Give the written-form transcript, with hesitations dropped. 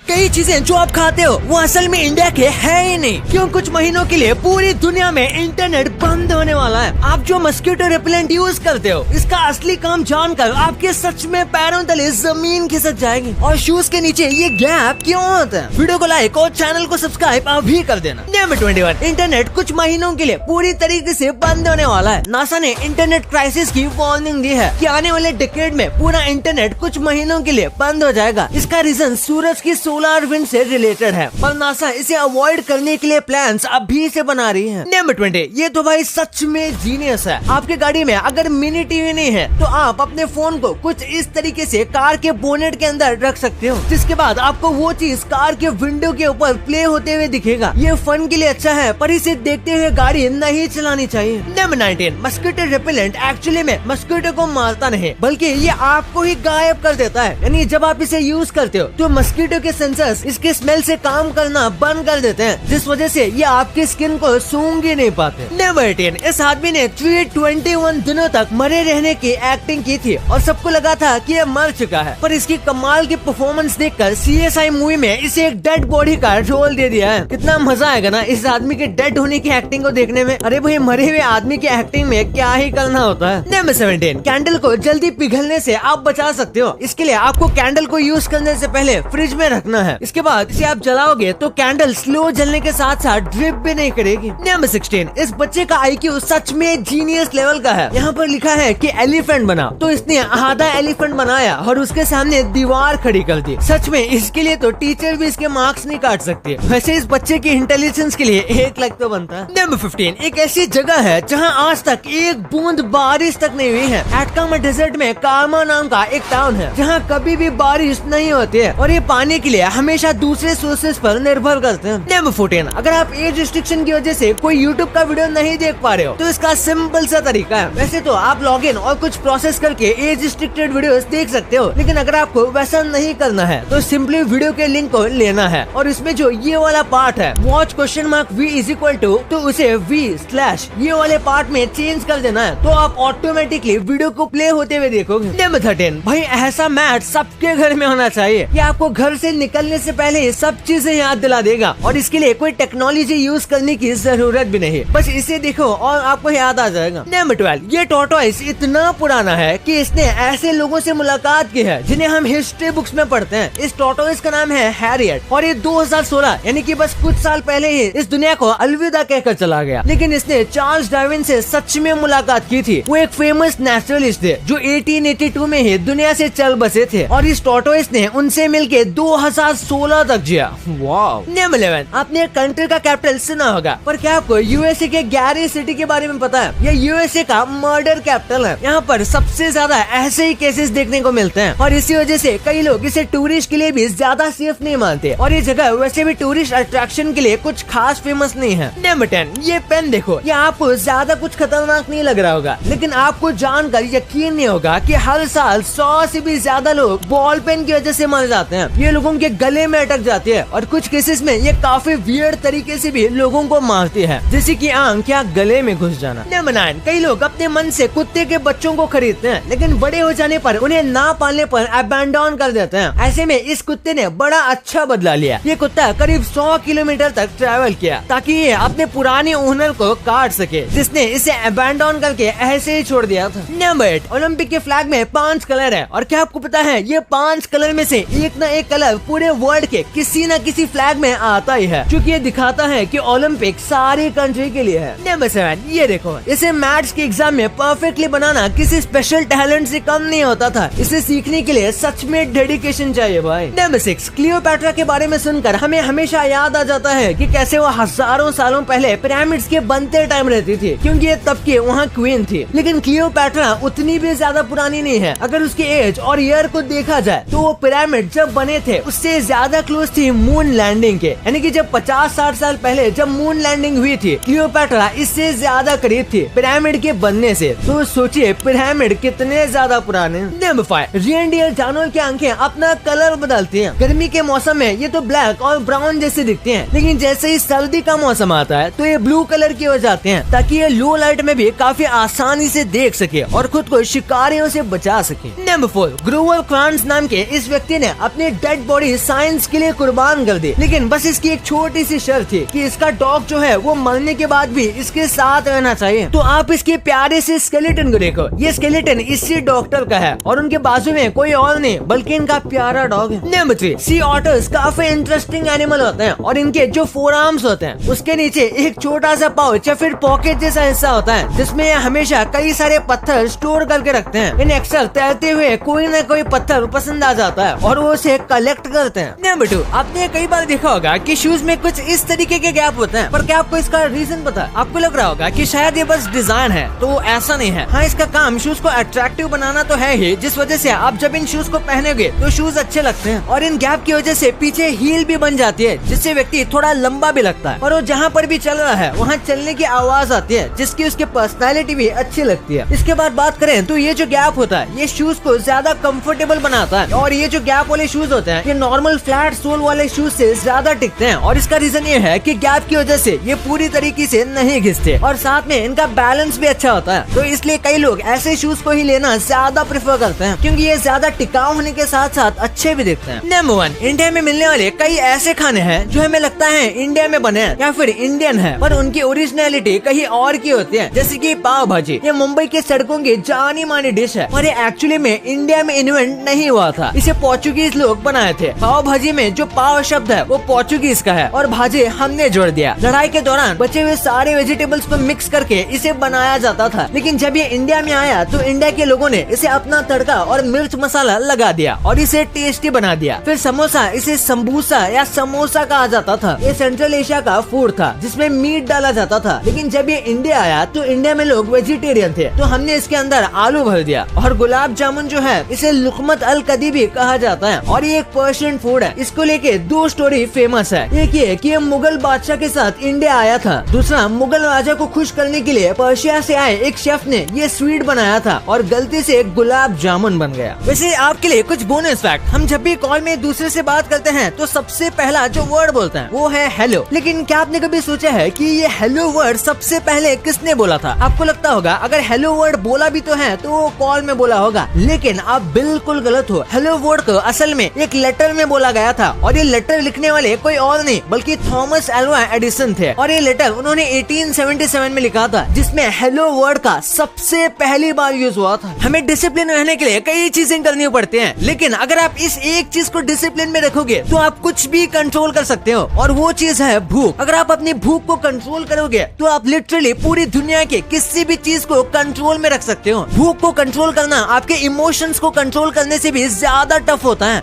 कई चीजें जो आप खाते हो वो असल में इंडिया के है ही नहीं। क्यों? कुछ महीनों के लिए पूरी दुनिया में इंटरनेट बंद होने वाला है। आप जो मस्कीटो रिपेलेंट यूज करते हो इसका असली काम जानकर आपके सच में पैरों तले जमीन खिसक जाएगी। और शूज के नीचे ये गैप क्यों होता है? वीडियो को लाइक और चैनल को सब्सक्राइब अभी कर देना। नंबर 21, इंटरनेट कुछ महीनों के लिए पूरी तरीके से बंद होने वाला है। नासा ने इंटरनेट क्राइसिस की वार्निंग दी है कि आने वाले डिकेड में पूरा इंटरनेट कुछ महीनों के लिए बंद हो जाएगा। इसका रीजन सूरज की सोलर विंड से रिलेटेड है, पर नासा इसे अवॉइड करने के लिए प्लान्स अभी से बना रही है। नंबर 20, ये तो भाई सच में जीनियस है। आपके गाड़ी में अगर मिनी टीवी नहीं है तो आप अपने फोन को कुछ इस तरीके से कार के बोनेट के अंदर रख सकते हो, जिसके बाद आपको वो चीज कार के विंडो के ऊपर प्ले होते हुए दिखेगा। ये फन के लिए अच्छा है, पर इसे देखते हुए गाड़ी नहीं चलानी चाहिए। नंबर 19, मस्कीटो रिपेलेंट एक्चुअली में मस्कीटो को मारता नहीं बल्कि ये आपको ही गायब कर देता है। यानी जब आप इसे यूज करते हो तो मस्कीटो के सेंसर्स इसके स्मेल से काम करना बंद कर देते हैं, जिस वजह से ये आपकी स्किन को सूंघ ही नहीं पाते। नंबर 18, इस आदमी ने 321 दिनों तक मरे रहने की एक्टिंग की थी और सबको लगा था कि ये मर चुका है, पर इसकी कमाल की परफॉर्मेंस देखकर CSI मूवी में इसे एक डेड बॉडी का रोल दे दिया है। कितना मजा आएगा ना इस आदमी के डेड होने की एक्टिंग को देखने में। अरे भाई, मरे हुए आदमी की एक्टिंग में क्या ही करना होता है। नंबर 17, कैंडल को जल्दी पिघलने से आप बचा सकते हो। इसके लिए आपको कैंडल को यूज करने से पहले फ्रिज में रखना है। इसके बाद इसे आप जलाओगे तो कैंडल स्लो जलने के साथ साथ ड्रिप भी नहीं करेगी। नंबर 16, इस बच्चे का IQ सच में जीनियस लेवल का है। यहाँ पर लिखा है कि एलिफेंट बना, तो इसने आधा एलिफेंट बनाया और उसके सामने दीवार खड़ी कर दी। सच में इसके लिए तो टीचर भी इसके मार्क्स नहीं काट सकते। वैसे इस बच्चे की इंटेलिजेंस के लिए 1 लाख तो बनता है। नंबर 15, एक ऐसी जगह है जहाँ आज तक एक बूंद बारिश तक नहीं हुई है। एटकामा डेजर्ट में कारमा नाम का एक टाउन है जहाँ कभी भी बारिश नहीं होती है और ये पानी के लिए हमेशा दूसरे सोर्सेज पर निर्भर करते हैं। नंबर 14, अगर आप एज रिस्ट्रिक्शन की वजह से कोई यूट्यूब का वीडियो नहीं देख पा रहे हो तो इसका सिंपल सा तरीका है। वैसे तो आप लॉग इन और कुछ प्रोसेस करके एज रिस्ट्रिक्टेड वीडियोस देख सकते हो, लेकिन अगर आपको वैसा नहीं करना है तो सिंपली वीडियो के लिंक को लेना है और इसमें जो ये वाला पार्ट है watch V is equal to, तो उसे V/ ये वाले पार्ट में चेंज कर देना है, तो आप ऑटोमेटिकली वीडियो को प्ले होते हुए देखोगे। नंबर 13, भाई ऐसा मैट सबके घर में होना चाहिए। ये आपको घर से निकलने से पहले सब चीजें याद दिला देगा और इसके लिए कोई टेक्नोलॉजी यूज करने की जरूरत भी नहीं, बस इसे देखो और आपको याद आ जाएगा। नंबर 12, ये टॉर्टोइस इतना पुराना है कि इसने ऐसे लोगों से मुलाकात की है जिन्हें हम हिस्ट्री बुक्स में पढ़ते हैं। इस टॉर्टोइस का नाम है हैरियट और ये 2016 यानी कि बस कुछ साल पहले ही इस दुनिया को अलविदा कहकर चला गया। लेकिन इसने चार्ल्स डार्विन से सच में मुलाकात की थी। वो एक फेमस नेचुरलिस्ट थे जो 1882 में ही दुनिया से चल बसे थे और इस टॉर्टोइस ने उनसे मिलके 2016 तक जिया। वाव। नंबर 11, आपने कंट्री का कैपिटल सुना होगा, पर क्या आपको USA के गैरी सिटी के बारे में पता है? ये USA का मर्डर कैपिटल है। यहाँ पर सबसे ज्यादा ऐसे ही केसेस देखने को मिलते हैं और इसी वजह से कई लोग इसे टूरिस्ट के लिए भी ज्यादा सेफ नहीं मानते और ये जगह वैसे भी टूरिस्ट अट्रैक्शन के लिए कुछ खास फेमस नहीं है। नंबर 10, ये पेन देखो, ये आपको ज्यादा कुछ खतरनाक नहीं लग रहा होगा, लेकिन आपको जानकर यकीन नहीं होगा कि हर साल 100 से भी ज्यादा लोग बॉल पेन की वजह से मर जाते हैं। ये लोगों के गले में अटक जाती है और कुछ केसेस में ये काफी वियर्ड तरीके से भी लोगों को मारती है, जैसे कि आंख या गले में घुस जाना। नंबर 9, कई लोग अपने मन से कुत्ते के बच्चों को खरीदते हैं, लेकिन बड़े हो जाने पर उन्हें ना पालने पर अबैंडन कर देते हैं। ऐसे में इस कुत्ते ने बड़ा अच्छा बदला लिया। ये कुत्ता करीब 100 किलोमीटर तक ट्रैवल किया ताकि ये अपने पुराने ओनर को काट सके, जिसने इसे अबैंडन करके ऐसे ही छोड़ दिया था। नंबर 8, ओलंपिक के फ्लैग में 5 कलर है और क्या आपको पता है ये 5 कलर में से एक ना एक कलर पूरे वर्ल्ड के किसी न किसी फ्लैग में आता ही है, क्योंकि ये दिखाता है कि ओलंपिक सारी कंट्री के लिए है। नंबर 7, ये देखो, इसे मैथ्स के एग्जाम में परफेक्टली बनाना किसी स्पेशल टैलेंट से कम नहीं होता था। इसे सीखने के लिए सच में डेडिकेशन चाहिए भाई। नंबर 6, क्लियोपैट्रा के बारे में सुनकर हमें हमेशा याद आ जाता है कि कैसे वो हजारों सालों पहले पिरामिड्स के बनते टाइम रहती थी, क्योंकि ये तब की वहाँ क्वीन थी। लेकिन क्लियोपैट्रा उतनी भी ज्यादा पुरानी नहीं है। अगर उसके एज और ईयर को देखा जाए तो वो पिरामिड जब बने थे उससे ज्यादा क्लोज थी मून लैंडिंग के, यानी कि जब 50-60 साल पहले जब मून लैंडिंग हुई थी क्लियोपैट्रा इससे ज्यादा करीब थी पिरामिड के बनने से। तो सोचिए पिरामिड कितने ज्यादा पुराने। नंबर 5, रेनडियर जानवर की आंखें अपना कलर बदलती हैं। गर्मी के मौसम में ये तो ब्लैक और ब्राउन जैसे दिखते हैं, लेकिन जैसे ही सर्दी का मौसम आता है तो ये ब्लू कलर के हो जाते हैं ताकि ये लो लाइट में भी काफी आसानी से देख सके और खुद को शिकारियों से बचा सके। नंबर 4, ग्रोवर क्रांस नाम के इस व्यक्ति ने अपनी डेड बॉडी पूरी साइंस के लिए कुर्बान कर दी। लेकिन बस इसकी एक छोटी सी शर्त थी कि इसका डॉग जो है वो मरने के बाद भी इसके साथ रहना चाहिए। तो आप इसके प्यारे से स्केलेटन को देखो, ये स्केलेटन इसी डॉक्टर का है और उनके बाजू में कोई और नहीं बल्कि इनका प्यारा डॉग है। नंबर 3, सी ऑटर्स काफी इंटरेस्टिंग एनिमल होते हैं और इनके जो फोर आर्म्स होते हैं उसके नीचे एक छोटा सा पाउच या फिर पॉकेट जैसा हिस्सा होता है जिसमें ये हमेशा कई सारे पत्थर स्टोर करके रखते हैं। इन अक्सर तैरते हुए कोई न कोई पत्थर पसंद आ जाता है और वो उसे कलेक्ट करते हैं। नंबर 2, आपने कई बार देखा होगा कि शूज में कुछ इस तरीके के गैप होते हैं, पर क्या आपको इसका रीजन पता है? आपको लग रहा होगा कि शायद ये बस डिजाइन है, तो ऐसा नहीं है। हाँ, इसका काम शूज को अट्रैक्टिव बनाना तो है ही, जिस वजह से आप जब इन शूज को पहनोगे तो शूज अच्छे लगते हैं और इन गैप की वजह से पीछे हील भी बन जाती है जिससे व्यक्ति थोड़ा लंबा भी लगता है और वो जहाँ पर भी चल रहा है वहाँ चलने की आवाज आती है जिसकी उसकी पर्सनैलिटी भी अच्छी लगती है। इसके बाद बात करें तो ये जो गैप होता है ये शूज को ज्यादा कंफर्टेबल बनाता है और ये जो गैप वाले शूज होते हैं ये नॉर्मल फ्लैट सोल वाले शूज से ज्यादा टिकते हैं और इसका रीजन ये है कि गैप की वजह से ये पूरी तरीके से नहीं घिसते और साथ में इनका बैलेंस भी अच्छा होता है। तो इसलिए कई लोग ऐसे शूज को ही लेना ज्यादा प्रेफर करते हैं क्योंकि ये ज्यादा टिकाऊ होने के साथ साथ अच्छे भी दिखते हैं। नंबर 1, इंडिया में मिलने वाले कई ऐसे खाने हैं जो हमें लगता है इंडिया में बने हैं या फिर इंडियन है, पर उनकी ओरिजिनलिटी कहीं और की होती है। जैसे कि पाव भाजी, ये मुंबई के सड़कों की जानी मानी डिश है और ये एक्चुअली में इंडिया में इन्वेंट नहीं हुआ था, इसे पोर्चुगीज लोग बनाए थे। पाव भाजी में जो पाव शब्द है वो पोर्चुगीज का है और भाजी हमने जोड़ दिया। लड़ाई के दौरान बचे हुए सारे वेजिटेबल्स को मिक्स करके इसे बनाया जाता था, लेकिन जब ये इंडिया में आया तो इंडिया के लोगों ने इसे अपना तड़का और मिर्च मसाला लगा दिया और इसे टेस्टी बना दिया। फिर समोसा, इसे समबूसा या समोसा कहा जाता था। ये सेंट्रल एशिया का फूड था जिसमें मीट डाला जाता था, लेकिन जब ये इंडिया आया तो इंडिया में लोग वेजिटेरियन थे तो हमने इसके अंदर आलू भर दिया। और गुलाब जामुन जो है इसे लुकमत अल कदीबी कहा जाता है और ये एक पर्शियन फूड है। इसको लेके 2 स्टोरी फेमस है। एक ये कि ये मुगल बादशाह के साथ इंडिया आया था, दूसरा मुगल राजा को खुश करने के लिए पर्शिया से आए एक शेफ ने ये स्वीट बनाया था और गलती से गुलाब जामुन बन गया। वैसे आपके लिए कुछ बोनस फैक्ट, हम जब भी कॉल में दूसरे से बात करते हैं तो सबसे पहला जो वर्ड बोलते हैं वो है हेलो। लेकिन क्या आपने कभी सोचा है कि ये हेलो वर्ड सबसे पहले किसने बोला था? आपको लगता होगा अगर हेलो वर्ड बोला भी तो है तो वो कॉल में बोला होगा, लेकिन आप बिल्कुल गलत हो। हेलो वर्ड को असल में एक लेटर में बोला गया था और ये लेटर लिखने वाले कोई और नहीं बल्कि थॉमस एल्वा एडिसन थे और ये लेटर उन्होंने 1877 में लिखा था जिसमें हेलो वर्ड का सबसे पहली बार यूज हुआ था। हमें डिसिप्लिन रहने के लिए कई चीजें करनी पड़ती हैं, लेकिन अगर आप इस एक चीज को डिसिप्लिन में रखोगे तो आप कुछ भी कंट्रोल कर सकते हो और वो चीज है भूख। अगर आप अपनी भूख को कंट्रोल करोगे तो आप लिटरली पूरी दुनिया के किसी भी चीज को कंट्रोल में रख सकते हो। भूख को कंट्रोल करना आपके इमोशंस को कंट्रोल करने से भी ज्यादा टफ होता है।